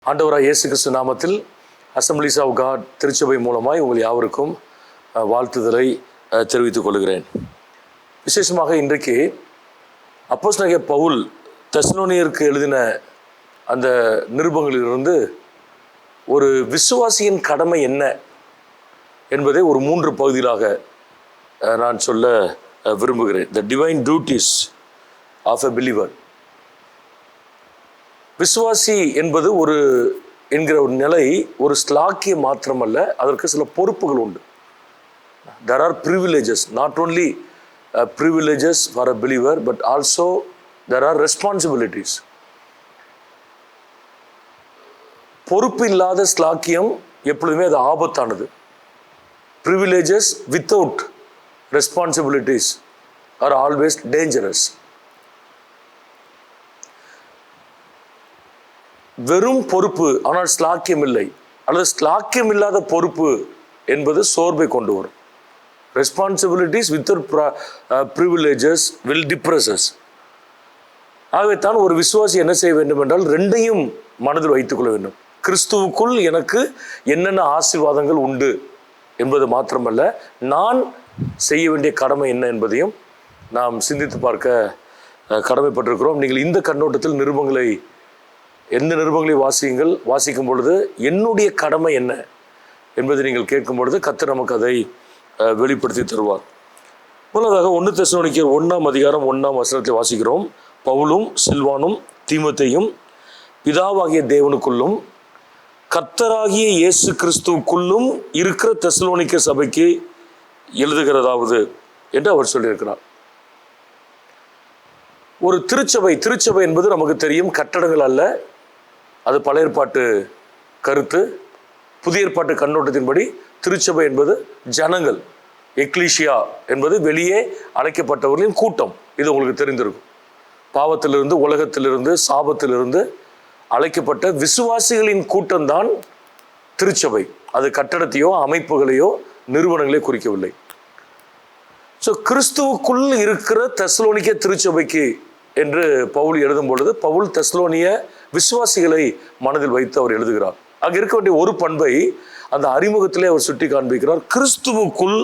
ஆண்டவராக இயேசு கிறிஸ்து நாமத்தில் அசம்பிளிஸ் ஆஃப் காட் திருச்சபை மூலமாய் உங்கள் யாவருக்கும் வாழ்த்துதலை தெரிவித்துக் கொள்கிறேன். விசேஷமாக இன்றைக்கு அப்போஸ்தலனாகிய பவுல் தெசலோனியருக்கு எழுதின அந்த நிருபங்களிலிருந்து ஒரு விசுவாசியின் கடமை என்ன என்பதை ஒரு 3 பகுதிகளாக நான் சொல்ல விரும்புகிறேன். The divine duties of a believer. விசுவாசி என்பது என்கிற ஒரு நிலை ஒரு ஸ்லாக்கியம் மாத்திரமல்ல, அதற்கு சில பொறுப்புகள் உண்டு. There are privileges, not only privileges for a believer, but also there are responsibilities. பொறுப்பு இல்லாத ஸ்லாக்கியம் எப்பொழுதுமே அது ஆபத்தானது. Privileges without responsibilities are always dangerous. வெறும் பொறுப்பு ஆனால் ஸ்லாக்கியம் இல்லை, அல்லது ஸ்லாக்கியம் இல்லாத பொறுப்பு என்பது சோர்வை கொண்டு வரும். Responsibilities without privileges will depresses. ஆகவே தான் ஒரு விசுவாசி என்ன செய்ய வேண்டும் என்றால் ரெண்டையும் மனதில் வைத்துக்கொள்ள வேண்டும். கிறிஸ்துவுக்குள் எனக்கு என்னென்ன ஆசீர்வாதங்கள் உண்டு என்பது மாத்திரமல்ல, நான் செய்ய வேண்டிய கடமை என்ன என்பதையும் நாம் சிந்தித்து பார்க்க கடமைப்பட்டிருக்கிறோம். நீங்கள் இந்த கண்ணோட்டத்தில் எந்த நிருபங்களை வாசிக்கும் பொழுது என்னுடைய கடமை என்ன என்பதை நீங்கள் கேட்கும் பொழுது கர்த்தர் நமக்கு அதை வெளிப்படுத்தி தருவார். முதலாவது 1 தெசலோனிக்கேயர் 1ஆம் அதிகாரம் 1ஆம் வசனத்தை வாசிக்கிறோம். பவுலும் சில்வானும் தீமோத்தேயும் பிதாவாகிய தேவனுக்குள்ளும் கர்த்தராகிய இயேசு கிறிஸ்துவுக்குள்ளும் இருக்கிற தெசலோனிக்க சபைக்கு எழுதுகிறதாவது என்று அவர் சொல்லியிருக்கிறார். ஒரு திருச்சபை என்பது நமக்கு தெரியும், கட்டடங்கள் அல்ல. அது பழைய ஏற்பாட்டு கருத்து. புதிய ஏற்பாட்டு கண்ணோட்டத்தின்படி திருச்சபை என்பது ஜனங்கள். எக்லீஷியா என்பது வெளியே அழைக்கப்பட்டவர்களின் கூட்டம். இது உங்களுக்கு தெரிந்திருக்கும். பாவத்திலிருந்து, உலகத்திலிருந்து, சாபத்திலிருந்து அழைக்கப்பட்ட விசுவாசிகளின் கூட்டம்தான் திருச்சபை. அது கட்டடத்தையோ அமைப்புகளையோ நிறுவனங்களையோ குறிக்கவில்லை. ஸோ கிறிஸ்துவுக்குள் இருக்கிற தெசலோனிக்க திருச்சபைக்கு என்று பவுல் எழுதும் பொழுது பவுல் தெசலோனிய விசுவாசிகளை மனதில் வைத்து அவர் எழுதுகிறார். அங்கே இருக்க வேண்டிய ஒரு பண்பை அந்த அறிமுகத்திலே அவர் சுட்டி காண்பிக்கிறார். கிறிஸ்துவுக்குள்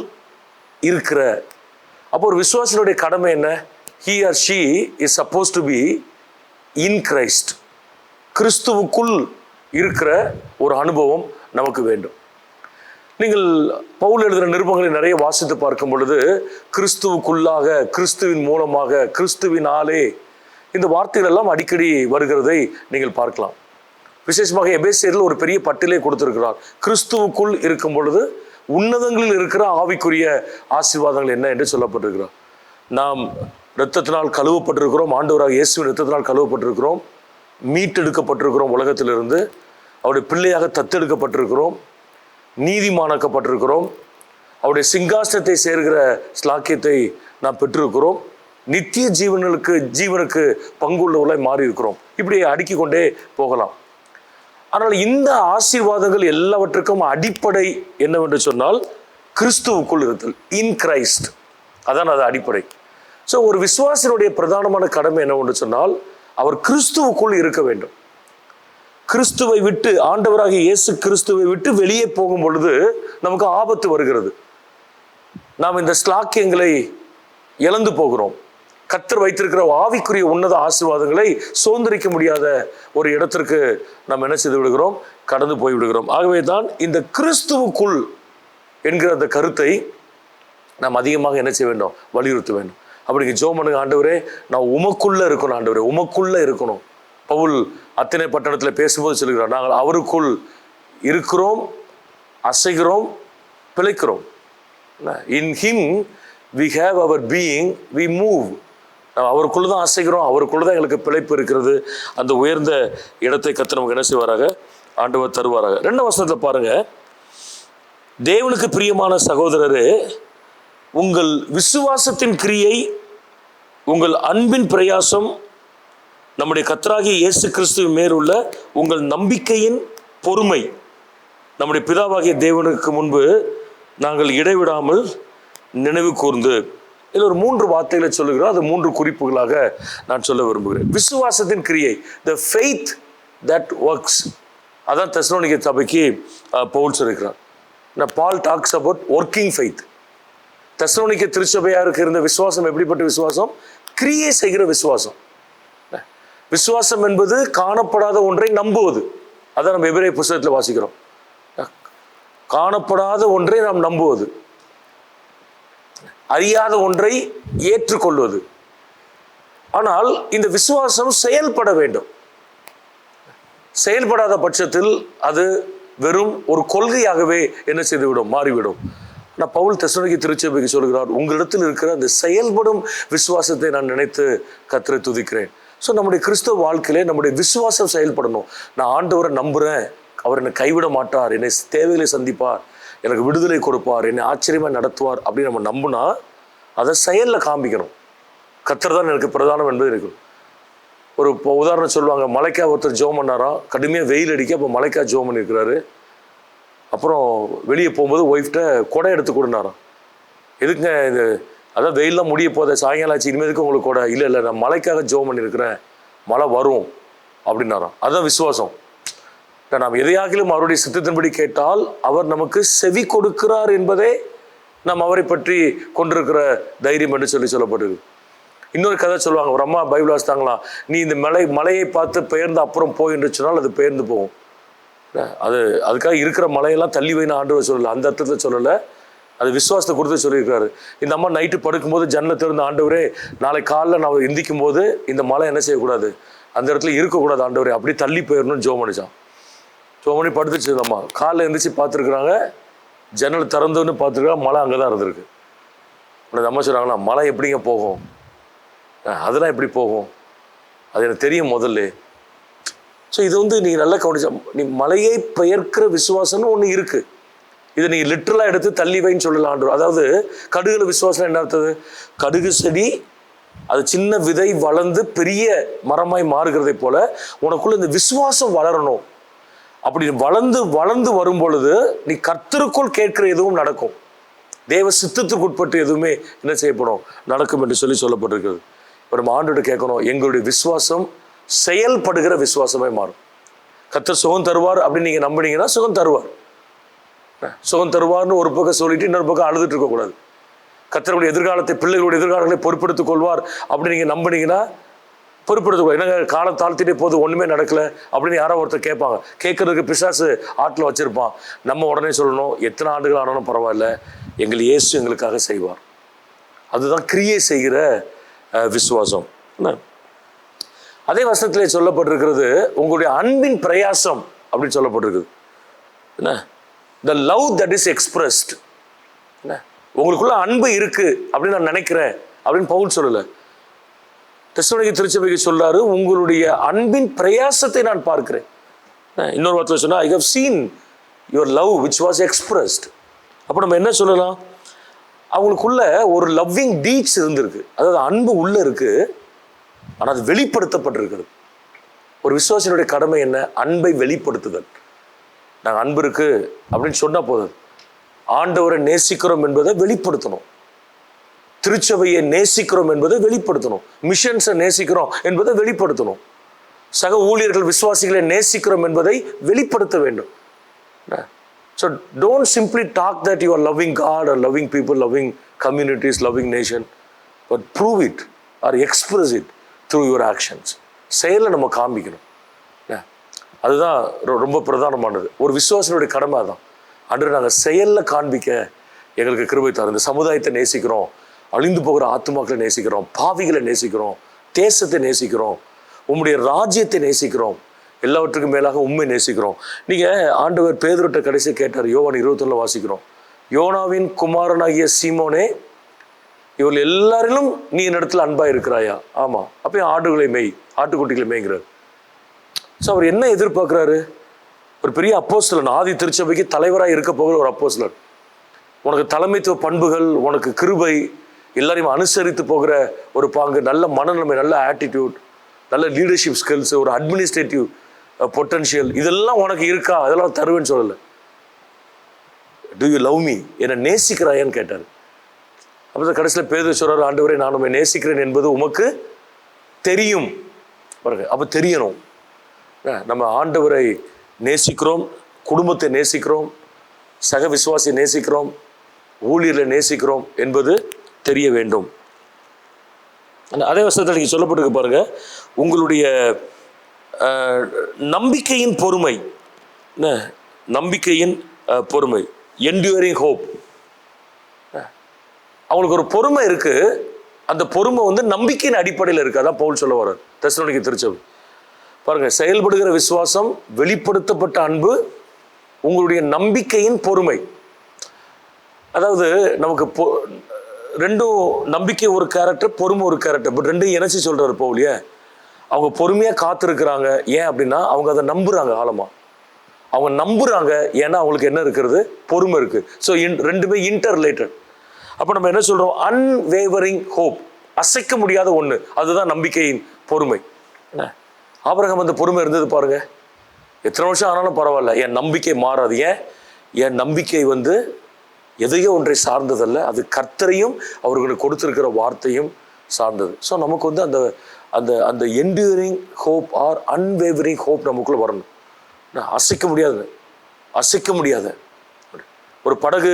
இருக்கிற. அப்போ ஒரு விசுவாசியினுடைய கடமை என்ன? he or she is supposed to be in Christ. கிறிஸ்துவுக்குள் இருக்கிற ஒரு அனுபவம் நமக்கு வேண்டும். நீங்கள் பவுல் எழுதுகிற நிருபங்களை நிறைய வாசித்து பார்க்கும் பொழுது கிறிஸ்துவுக்குள்ளாக, கிறிஸ்துவின் மூலமாக, கிறிஸ்துவினாலே, இந்த வார்த்தைகள் எல்லாம் அடிக்கடி வருகிறதை நீங்கள் பார்க்கலாம். விசேஷமாக எபேசியரில் ஒரு பெரிய பட்டியலை கொடுத்திருக்கிறார். கிறிஸ்துவுக்குள் இருக்கும் பொழுது உன்னதங்களில் இருக்கிற ஆவிக்குரிய ஆசீர்வாதங்கள் என்ன என்று சொல்லப்பட்டிருக்கிறார். நாம் இரத்தத்தினால் கழுவப்பட்டிருக்கிறோம். ஆண்டவராக இயேசுவின் இரத்தத்தினால் கழுவப்பட்டிருக்கிறோம். மீட்டெடுக்கப்பட்டிருக்கிறோம். உலகத்திலிருந்து அவருடைய பிள்ளையாக தத்தெடுக்கப்பட்டிருக்கிறோம். நீதிமானாக்கப்பட்டிருக்கிறோம். அவருடைய சிங்காசனத்தை சேர்கிற ஸ்லாக்கியத்தை நாம் பெற்றிருக்கிறோம். நித்திய ஜீவனுக்கு பங்குள்ளவர்களாய் மாறி இருக்கிறோம். இப்படி அடுக்கிக் கொண்டே போகலாம். ஆனால் இந்த ஆசீர்வாதங்கள் எல்லாவற்றுக்கும் அடிப்படை என்னவென்று சொன்னால் கிறிஸ்துவுக்குள் இருத்தல், இன் கிரைஸ்ட். அதான் அது அடிப்படை. ஸோ ஒரு விசுவாசினுடைய பிரதானமான கடமை என்னவென்று சொன்னால் அவர் கிறிஸ்துவுக்குள் இருக்க வேண்டும். கிறிஸ்துவை விட்டு, ஆண்டவராகிய இயேசு கிறிஸ்துவை விட்டு வெளியே போகும் பொழுது நமக்கு ஆபத்து வருகிறது. நாம் இந்த ஸ்லாக்கியங்களை இழந்து போகிறோம். கர்த்தர் வைத்திருக்கிற ஆவிக்குரிய உன்னத ஆசீர்வாதங்களை சுதந்திரிக்க முடியாத ஒரு இடத்திற்கு நாம் என்ன செய்து விடுகிறோம்? கடந்து போய் விடுகிறோம். ஆகவே தான் இந்த கிறிஸ்துவுக்குள் என்கிற அந்த கருத்தை நாம் அதிகமாக என்ன செய்ய வேண்டும்? வலியுறுத்த வேண்டும். அப்படிங்க ஜெபம் பண்ணுங்க. ஆண்டவரே, நான் உமக்குள்ள இருக்கணும். ஆண்டவரே, உமக்குள்ள இருக்கணும். பவுல் அத்தனை பட்டணத்தில் பேசும்போது சொல்கிறார், நாங்கள் அவருக்குள் இருக்கிறோம், அசைகிறோம், பிழைக்கிறோம். In him we have our being, we move. நாம் அவருக்குள்ள தான் அசைகிறோம், அவருக்குள்ள தான் எங்களுக்கு பிழைப்பு இருக்கிறது. அந்த உயர்ந்த இடத்தை கர்த்தர் நமக்கு என்ன செய்வாராக? ஆண்டவர் தருவாராக. 2ஆம் வசனத்தில் பாருங்க, தேவனுக்கு பிரியமான சகோதரரே, உங்கள் விசுவாசத்தின் கிரியை, உங்கள் அன்பின் பிரயாசம், நம்முடைய கர்த்தராகிய இயேசு கிறிஸ்துவின் மேலுள்ள உங்கள் நம்பிக்கையின் பொறுமை, நம்முடைய பிதாவாகிய தேவனுக்கு முன்பு நாங்கள் இடைவிடாமல் நினைவு கூர்ந்து. இதில் ஒரு 3 வார்த்தைகளை சொல்லுகிறோம். அது 3 குறிப்புகளாக நான் சொல்ல விரும்புகிறேன். விசுவாசத்தின் கிரியை, the faith that works. அதான் தெசலோனிக்கே சபைக்கு பவுல் சொல்லியிருக்கிறார். Paul talks about working faith. தெசலோனிக்கே திருச்சபையாருக்கு இருந்த விசுவாசம் எப்படிப்பட்ட விசுவாசம்? கிரியை செய்கிற விசுவாசம். விசுவாசம் என்பது காணப்படாத ஒன்றை நம்புவது. அதான் நம்ம எபிரேய புத்தகத்தில் வாசிக்கிறோம். காணப்படாத ஒன்றை நாம் நம்புவது, அறியாத ஒன்றை ஏற்றுக்கொள்வது. ஆனால் இந்த விசுவாசம் செயல்பட வேண்டும். செயல்படாத பட்சத்தில் அது வெறும் ஒரு கொள்கையாகவே என்ன செய்துவிடும்? மாறிவிடும். ஆனால் பவுல் தெசலோனிக்கே திருச்சபைக்கு சொல்கிறார், உங்களிடத்தில் இருக்கிற அந்த செயல்படும் விசுவாசத்தை நான் நினைத்து கர்த்தரை துதிக்கிறேன். ஸோ நம்முடைய கிறிஸ்தவ வாழ்க்கையிலே நம்முடைய விசுவாசம் செயல்படணும். நான் ஆண்டவரை நம்புகிறேன், அவர் என்னை கைவிட மாட்டார், என்னை தேவைகளை சந்திப்பார், எனக்கு விடுதலை கொடுப்பார், என்னை ஆச்சரியமாக நடத்துவார் அப்படின்னு நம்ம நம்புனா அதை செயலில் காண்பிக்கணும். கர்த்தர் தான் எனக்கு பிரதானம் என்பது இருக்கும். ஒரு உதாரணம் சொல்லுவாங்க, மலைக்கா ஒருத்தர் ஜோம் பண்ணாராம், கடுமையாக வெயில் அடிக்க, அப்போ மலைக்கா ஜோம் பண்ணியிருக்கிறாரு. அப்புறம் வெளியே போகும்போது ஒய்ஃப்ட்ட கொடை எடுத்து கொடுனாராம். எதுக்குங்க இது, அதான் வெயிலெலாம் முடிய போத, சாயங்காலம் ஆச்சு, இனிமேல் எதுக்கு உங்களுக்கு கொடை? இல்லை நான் மலைக்காக ஜோம் பண்ணியிருக்கிறேன், மழை வரும் அப்படின்னாராம். அதுதான் விசுவாசம். நாம் எதையாகிலும் அவருடைய சித்தத்தின்படி கேட்டால் அவர் நமக்கு செவி கொடுக்கிறார் என்பதே நாம் அவரை பற்றி கொண்டிருக்கிற தைரியம் என்று சொல்லப்பட்டிருக்கு. இன்னொரு கதை சொல்லுவாங்க, ஒரு அம்மா பைபிள் வாசித்தாங்களாம், நீ இந்த மலையை பார்த்து பெயர்ந்து அப்புறம் போய் என்று சொன்னால் அது பெயர்ந்து போகும். அதுக்காக இருக்கிற மலையெல்லாம் தள்ளி வைன்னு ஆண்டவர் சொல்லலை, அந்த அர்த்தத்தில் சொல்லலை, அது விசுவாசத்தை கொடுத்து சொல்லியிருக்காரு. இந்த அம்மா நைட்டு படுக்கும்போது ஜன்னலை திறந்த, ஆண்டவரே நாளை காலைல நான் எந்திக்கும் போது இந்த மலை என்ன செய்யக்கூடாது, அந்த இடத்துல இருக்கக்கூடாது ஆண்டவரே, அப்படி தள்ளி போயிடணும்னு ஜோம் பண்ணிச்சான். ஜோம் பண்ணி படுத்துச்சு இந்த அம்மா. காலைல எழுந்திரிச்சு பார்த்துருக்குறாங்க, ஜன்னல் திறந்தோன்னு பார்த்துருக்காங்க, மழை அங்கே தான் இருந்திருக்கு. அந்த அம்மா சொல்கிறாங்களா, மழை எப்படிங்க போகும், அதெல்லாம் எப்படி போகும், அது எனக்கு தெரியும் முதல்ல. ஸோ இது நீங்கள் நல்லா கவனிச்சா, நீ மலையை பெயர்க்கிற விசுவாசம்னு ஒன்று இருக்குது. இதை நீங்கள் லிட்ரலாக எடுத்து தள்ளி வைன்னு சொல்லலாம் ஆண்டு. அதாவது கடுகுல விசுவாசம் என்ன அர்த்தது? கடுகு செடி அது சின்ன விதை வளர்ந்து பெரிய மரமாய் மாறுகிறதை போல உனக்குள்ள இந்த விசுவாசம் வளரணும். அப்படி வளர்ந்து வரும் பொழுது நீ கர்த்தருக்குள் கேட்கிற எதுவும் நடக்கும், தேவ சித்தத்துக்கு உட்பட்டு எதுவுமே என்ன செய்யப்படும், நடக்கும் என்று சொல்லப்பட்டிருக்கிறது. இப்போ நம்ம ஆண்டோட கேட்கணும், எங்களுடைய விசுவாசம் செயல்படுகிற விசுவாசமே மாறும். கர்த்தர் சுகம் தருவார் அப்படின்னு நீங்கள் நம்பினீங்கன்னா சுகம் தருவார். சுகம் தருவார்னு ஒரு பக்கம் சொல்லிட்டு இன்னொரு பக்கம் அழுதுட்டு இருக்கக்கூடாது. கர்த்தருடைய எதிர்காலத்தை, பிள்ளைகளுடைய எதிர்காலங்களை பொறுப்பெடுத்துக் கொள்வார் அப்படின்னு நீங்கள் நம்பினீங்கன்னா பொறுப்பெடுத்துக்கொள்ள. என்னங்க காலம் தாழ்த்திட்டே போது ஒன்றுமே நடக்கலை அப்படின்னு யாரோ ஒருத்தர் கேட்பாங்க. கேட்கறதுக்கு பிசாசு ஆட்டில் வச்சிருப்பான். நம்ம உடனே சொல்லணும், எத்தனை ஆண்டுகள் ஆனாலும் பரவாயில்ல, எங்கள் இயேசு எங்களுக்காக செய்வார். அதுதான் கிரியை செய்கிற விசுவாசம். அதே வசனத்திலே சொல்லப்பட்டிருக்கிறது, உங்களுடைய அன்பின் பிரயாசம் அப்படின்னு சொல்லப்பட்டிருக்குது. என்ன, the love that is expressed. என்ன, உங்களுக்குள்ள அன்பு இருக்கு அப்படின்னு நான் நினைக்கிறேன் அப்படின்னு பவுல் சொல்லலை, தெசலோனிக்கே திருச்சபைக்கு சொல்றாரு, உங்களுடைய அன்பின் பிரயாசத்தை நான் பார்க்கிறேன். இன்னொரு வார்த்தை சொன்னா, I have seen your love which was expressed. அப்போ நம்ம என்ன சொல்லலாம், அவங்களுக்குள்ள ஒரு லவ்விங் டீட்ஸ் இருந்திருக்கு. அதாவது அன்பு உள்ள இருக்கு, ஆனால் அது வெளிப்படுத்தப்பட்டிருக்கிறது. ஒரு விசுவாசியினுடைய கடமை என்ன? அன்பை வெளிப்படுத்துதல். நாங்கள் அன்பு இருக்கு அப்படின்னு சொன்னா போதும். ஆண்டவரை நேசிக்கிறோம் என்பதை வெளிப்படுத்தணும், திருச்சபையை நேசிக்கிறோம் என்பதை வெளிப்படுத்தணும், மிஷன்ஸை நேசிக்கிறோம் என்பதை வெளிப்படுத்தணும், சக ஊழியர்கள் விசுவாசிகளை நேசிக்கிறோம் என்பதை வெளிப்படுத்த வேண்டும். So don't simply talk that you are loving God or loving people, loving communities, loving nation, but prove it or express it through your actions. செயலை நம்ம காண்பிக்கணும். அதுதான் ரொம்ப பிரதானமானது. ஒரு விசுவாசனுடைய கடமை தான். அன்று நாங்கள் செயலில் காண்பிக்க எங்களுக்கு கிருபை தரும். இந்த சமுதாயத்தை நேசிக்கிறோம், அழிந்து போகிற ஆத்துமாக்களை நேசிக்கிறோம், பாவிகளை நேசிக்கிறோம், தேசத்தை நேசிக்கிறோம், உம்முடைய ராஜ்யத்தை நேசிக்கிறோம், எல்லாவற்றுக்கும் மேலாக உண்மை நேசிக்கிறோம். நீங்கள் ஆண்டவர் பேதுருட்ட கடைசி கேட்டார், யோவான் 21 வாசிக்கிறோம், யோனாவின் குமாரனாகிய சீமோனே, இவர்கள் எல்லாரிலும் நீ என்னிடத்தில் அன்பாக இருக்கிறாயா? ஆமாம். அப்போ ஆடுகளை மேய், ஆட்டுக்குட்டிகளை மேய்கிறார். ஸோ அவர் என்ன எதிர்பார்க்குறாரு? ஒரு பெரிய அப்போஸ்தலன், ஆதி திருச்சபைக்கு தலைவராக இருக்க போகிற ஒரு அப்போஸ்தலன், உனக்கு தலைமைத்துவ பண்புகள், உனக்கு கிருபை, எல்லாரையும் அனுசரித்து போகிற ஒரு பாங்கு, நல்ல மனநிலைமை, நல்ல ஆட்டிடியூட், நல்ல லீடர்ஷிப் ஸ்கில்ஸ், ஒரு அட்மினிஸ்ட்ரேட்டிவ் பொட்டன்ஷியல், இதெல்லாம் உனக்கு இருக்கா? அதெல்லாம் தருவேன்னு சொல்லலை. டு யூ லவ் மீ, என்னை நேசிக்கிறாயான்னு கேட்டார். அப்போ தான் கடைசியில் பேதுரு சொல்றாரு, ஆண்டவரே நான் உம்மை நேசிக்கிறேன் என்பது உமக்கு தெரியும். பாருங்க, அப்போ தெரியணும். நம்ம ஆண்டவரை நேசிக்கிறோம், குடும்பத்தை நேசிக்கிறோம், சக விசுவாசியை நேசிக்கிறோம், ஊழியர்களை நேசிக்கிறோம் என்பது தெரிய வேண்டும். அதே வசனத்தில் நீங்கள் சொல்லப்பட்டிருக்கு பாருங்க, உங்களுடைய நம்பிக்கையின் பொறுமை, நம்பிக்கையின் பொறுமை, என்டியூரிங் ஹோப். அவங்களுக்கு ஒரு பொறுமை இருக்கு, அந்த பொறுமை வந்து நம்பிக்கையின் அடிப்படையில் இருக்கு. அதான் பவுல் சொல்ல வர்றார் தெசலோனிக்கே திருச்சபை. பாருங்க, செயல்படுகிற விசுவாசம், வெளிப்படுத்தப்பட்ட அன்பு, உங்களுடைய நம்பிக்கையின் பொறுமை. அதாவது நமக்கு ரெண்டும், நம்பிக்கை ஒரு கேரக்டர், பொறுமை ஒரு கேரக்டர், பட் ரெண்டையும் இணைச்சி சொல்றாரு பவுலியே. அவங்க பொறுமையாக காத்திருக்கிறாங்க. ஏன் அப்படின்னா அவங்க அதை நம்புறாங்க ஆழமா. அவங்க நம்புறாங்க ஏன்னா அவங்களுக்கு என்ன இருக்கிறது, பொறுமை இருக்கு. ஸோ ரெண்டுமே இன்டர் ரிலேட்டட். அப்போ நம்ம என்ன சொல்றோம், அன்வேவரிங் ஹோப், அசைக்க முடியாத ஒன்று, அதுதான் நம்பிக்கையின் பொறுமை. ஆபிரகாம் அந்த பொறுமை இருந்தது பாருங்க. எத்தனை வருஷம் ஆனாலும் பரவாயில்ல, என் நம்பிக்கை மாறாது. ஏன்? என் நம்பிக்கை வந்து எதையோ ஒன்றை சார்ந்ததல்ல, அது கர்த்தரையும் அவர்களுக்கு கொடுத்திருக்கிற வார்த்தையும் சார்ந்தது. ஸோ நமக்கு வந்து அந்த அந்த அந்த enduring hope or unwavering hope நமக்குள்ள வரணும். அசைக்க முடியாது, அசைக்க முடியாத ஒரு படகு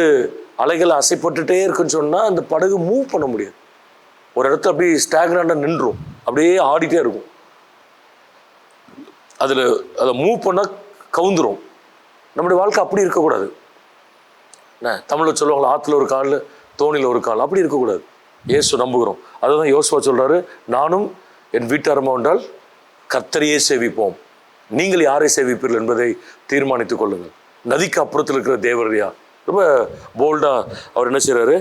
அலைகள் அசைப்பட்டுட்டே இருக்குன்னு சொன்னால் அந்த படகு மூவ் பண்ண முடியாது. ஒரு இடத்துல அப்படியே ஸ்டாக்னண்டாக நின்றும், அப்படியே ஆடிட்டே இருக்கும். அதை மூவ் பண்ணால் கவுந்துரும். நம்முடைய வாழ்க்கை அப்படி இருக்கக்கூடாது. தமிழில் சொல்லுவாங்களா, ஆற்றுல ஒரு கால், தோணியில் ஒரு கால், அப்படி இருக்கக்கூடாது. இயேசு நம்புகிறோம். அதுதான் யோசுவா சொல்கிறாரு, நானும் என் வீட்டாரமா என்றால் கர்த்தரையே சேவிப்போம், நீங்கள் யாரை சேவிப்பீர்கள் என்பதை தீர்மானித்துக் கொள்ளுங்கள். நதிக்கு அப்புறத்தில் இருக்கிற தேவரையா. ரொம்ப போல்டாக அவர் என்ன செய்கிறாரு,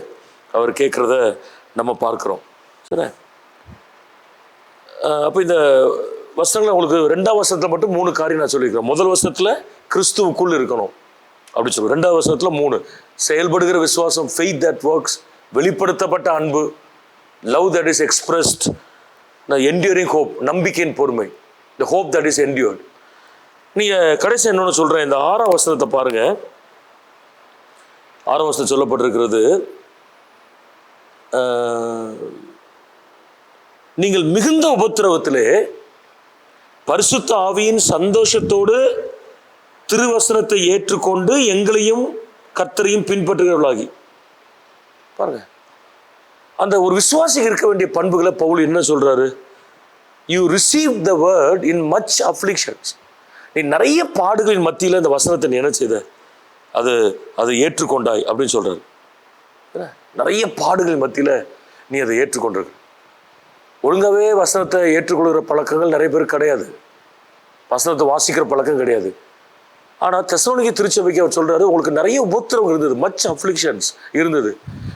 அவர் கேட்குறத நம்ம பார்க்குறோம். சரி, அப்போ இந்த வசனங்கள் உங்களுக்கு 2ஆம் வசனத்தில் மட்டும் 3 காரியம் நான் சொல்லியிருக்கிறேன். முதல் வசனத்தில் கிறிஸ்துவுக்குள் இருக்கணும் அப்படி சொல்லுவோம். 2ஆவது வசனத்தில் 3 செயல்படுகிற விசுவாசம், faith that works, வெளிப்படுத்தப்பட்ட அன்பு, love that is expressed, enduring hope, நம்பிக்கையின் பொறுமை, the hope that is endured. நீங்கள் கடைசி என்னொன்று சொல்கிறேன், இந்த 6ஆம் வசனத்தை பாருங்க. 6ஆம் வசனம் சொல்லப்பட்டிருக்கிறது, நீங்கள் மிகுந்த உபத்திரவத்திலே பரிசுத்த ஆவியின் சந்தோஷத்தோடு திருவசனத்தை ஏற்றுக்கொண்டு எங்களையும் கர்த்தரையும் பின்பற்றுகிறவர்களாகி. பாருங்க, அந்த ஒரு விசுவாசிக்கு இருக்க வேண்டிய பண்புகளை பவுல் என்ன சொல்றாரு, you receive the word in much afflictions. நீ நிறைய பாடுகளின் மத்தியில் இந்த வசனத்தை நீ என்ன செய்த, அதை ஏற்றுக்கொண்டாய் அப்படின்னு சொல்றாரு. நிறைய பாடுகளின் மத்தியில் நீ அதை ஏற்றுக்கொண்டிருக்க. ஒழுங்காகவே வசனத்தை ஏற்றுக்கொள்கிற பழக்கங்கள் நிறைய பேர் கிடையாது, வசனத்தை வாசிக்கிற பழக்கம் கிடையாது. ஆனால் தெசலோனிக்கே திருச்சபைக்கு அவர் சொல்றாரு, உங்களுக்கு நிறைய உபத்திரவம் இருந்தது, மச் அஃப்ளிக்ஷன்ஸ் இருந்தது,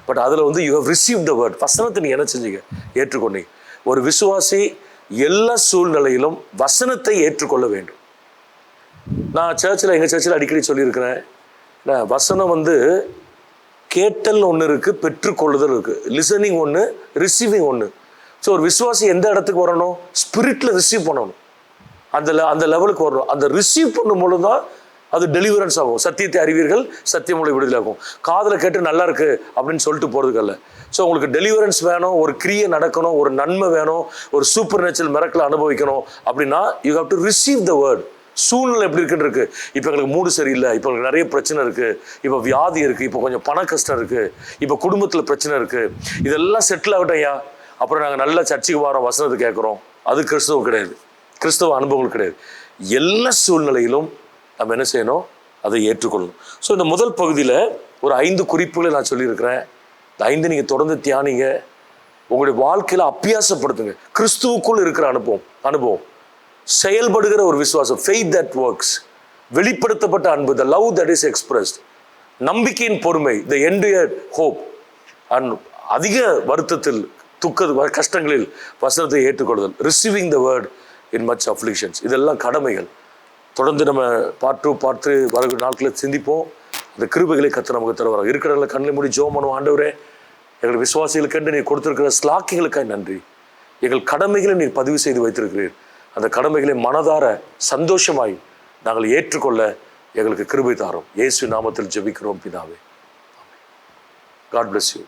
பட் அதில் வந்து you have receive the word, வசனத்தை நீ என்ன செஞ்சீங்க, ஏற்றுக்கொண்டீங்க. ஒரு விசுவாசி எல்லா சூழ்நிலையிலும் வசனத்தை ஏற்றுக்கொள்ள வேண்டும். நான் எங்கள் சர்ச்சில் அடிக்கடி சொல்லியிருக்கிறேன், வசனம் வந்து கேட்டல் ஒன்று இருக்குது, பெற்றுக்கொள்ளுதல் இருக்குது. லிசனிங் ஒன்று, ரிசீவிங் ஒன்று. ஸோ ஒரு விசுவாசி எந்த இடத்துக்கு வரணும், ஸ்பிரிட்டில் ரிசீவ் பண்ணணும், அந்த லெவலுக்கு வரணும். அந்த ரிசீவ் பண்ணும்பொழுது தான் அது டெலிவரன்ஸ் ஆகும். சத்தியத்தை அறிவீர்கள், சத்தியம் உங்களை விடுதலை ஆகும். காதில் கேட்டு நல்லா இருக்கு அப்படின்னு சொல்லிட்டு போகிறதுக்கல்ல. ஸோ உங்களுக்கு டெலிவரன்ஸ் வேணும், ஒரு கிரியை நடக்கணும், ஒரு நன்மை வேணும், ஒரு சூப்பர் நேச்சுரல் மிரக்கலை அனுபவிக்கணும் அப்படின்னா you have to receive the word. சூழ்நிலை எப்படி இருக்குன்னு இருக்கு, இப்போ எங்களுக்கு மூடு சரியில்லை, இப்போ எங்களுக்கு நிறைய பிரச்சனை இருக்குது, இப்போ வியாதி இருக்குது, இப்போ கொஞ்சம் பண கஷ்டம் இருக்குது, இப்போ குடும்பத்தில் பிரச்சனை இருக்குது, இதெல்லாம் செட்டில் ஆகட்டும் ஐயா, அப்புறம் நாங்கள் நல்ல சர்ச்சைக்கு வரோம், வசனத்தை கேட்குறோம். அது கிறிஸ்தவம் கிடையாது, கிறிஸ்தவ அனுபவங்கள் கிடையாது. எல்லா சூழ்நிலையிலும் நம்ம என்ன செய்யணும், அதை ஏற்றுக்கொள்ளணும். ஸோ இந்த முதல் பகுதியில் ஒரு 5 குறிப்புகளை நான் சொல்லியிருக்கிறேன். இந்த 5 நீங்கள் தொடர்ந்து தியானிங்க, உங்களுடைய வாழ்க்கையில் அபியாசப்படுத்துங்க. கிறிஸ்துவுக்குள் இருக்கிற அனுபவம், செயல்படுகிற ஒரு விசுவாசம், faith that works, வெளிப்படுத்தப்பட்ட அன்பு, the love that is expressed, நம்பிக்கையின் பொறுமை, the endured hope, and அதிக வருத்தத்தில் கஷ்டங்களில் வசனத்தை ஏற்றுக்கொள்ளுதல், receiving the word in much afflictions. இதெல்லாம் கடமைகள். தொடர்ந்து நம்ம பார்ட் 2 பார்ட் 3 வருகிற நாட்களில் சிந்திப்போம். அந்த கிருபைகளை கர்த்தர் நமக்கு தருவாங்க. இருக்கிறவங்களை கண்ணில் மூடி ஜெபம் பண்ணுவோம். ஆண்டவரே, எங்கள் விசுவாசிகளுக்கென்று நீர் கொடுத்திருக்கிற ஸ்லாக்கிகளுக்காய் நன்றி. எங்கள் கடமைகளை நீர் பதிவு செய்து வைத்திருக்கிறீர். அந்த கடமைகளை மனதார சந்தோஷமாய் நாங்கள் ஏற்றுக்கொள்ள எங்களுக்கு கிருபை தாரும். இயேசு நாமத்தில் ஜெபிக்கிறோம் பிதாவே. God bless you.